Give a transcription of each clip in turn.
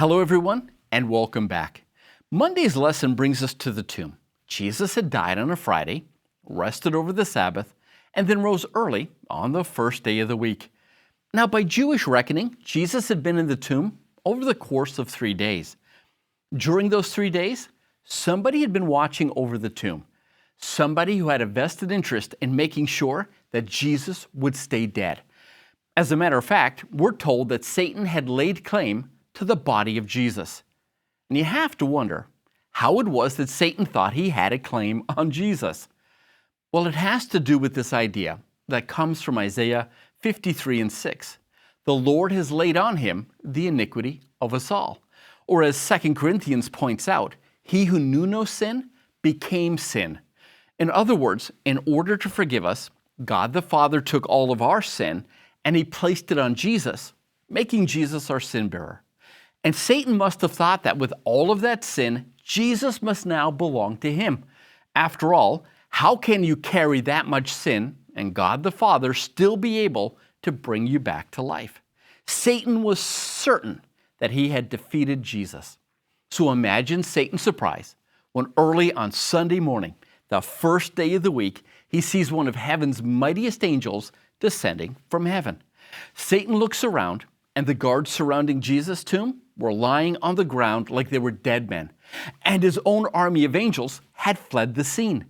Hello, everyone, and welcome back. Monday's lesson brings us to the tomb. Jesus had died on a Friday, rested over the Sabbath, and then rose early on the first day of the week. Now, by Jewish reckoning, Jesus had been in the tomb over the course of 3 days. During those 3 days, somebody had been watching over the tomb, somebody who had a vested interest in making sure that Jesus would stay dead. As a matter of fact, we're told that Satan had laid claim to the body of Jesus. And you have to wonder how it was that Satan thought he had a claim on Jesus. Well, it has to do with this idea that comes from Isaiah 53:6. The Lord has laid on him the iniquity of us all. Or as 2 Corinthians points out, he who knew no sin became sin. In other words, in order to forgive us, God the Father took all of our sin and he placed it on Jesus, making Jesus our sin bearer. And Satan must have thought that with all of that sin, Jesus must now belong to him. After all, how can you carry that much sin and God the Father still be able to bring you back to life? Satan was certain that he had defeated Jesus. So imagine Satan's surprise when early on Sunday morning, the first day of the week, he sees one of heaven's mightiest angels descending from heaven. Satan looks around, and the guards surrounding Jesus' tomb were lying on the ground like they were dead men, and his own army of angels had fled the scene,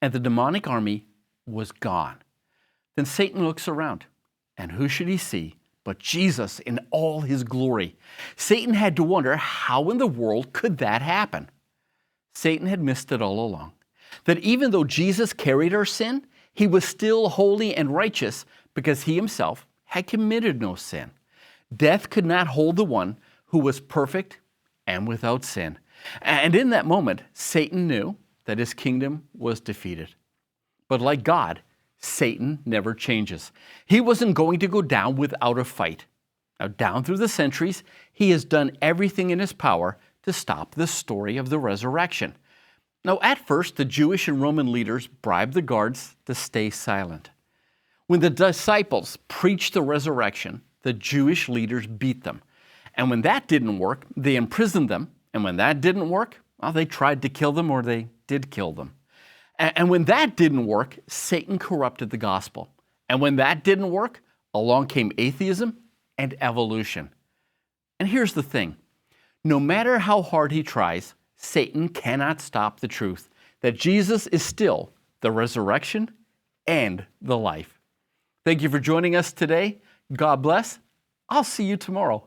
and the demonic army was gone. Then Satan looks around, and who should he see but Jesus in all his glory? Satan had to wonder, how in the world could that happen? Satan had missed it all along, that even though Jesus carried our sin, he was still holy and righteous because he himself had committed no sin. Death could not hold the one who was perfect and without sin. And in that moment, Satan knew that his kingdom was defeated. But like God, Satan never changes. He wasn't going to go down without a fight. Now, down through the centuries, he has done everything in his power to stop the story of the resurrection. Now, at first, the Jewish and Roman leaders bribed the guards to stay silent. When the disciples preached the resurrection, the Jewish leaders beat them. And when that didn't work, they imprisoned them. And when that didn't work, well, they tried to kill them, or they did kill them. And when that didn't work, Satan corrupted the gospel. And when that didn't work, along came atheism and evolution. And here's the thing. No matter how hard he tries, Satan cannot stop the truth that Jesus is still the resurrection and the life. Thank you for joining us today. God bless. I'll see you tomorrow.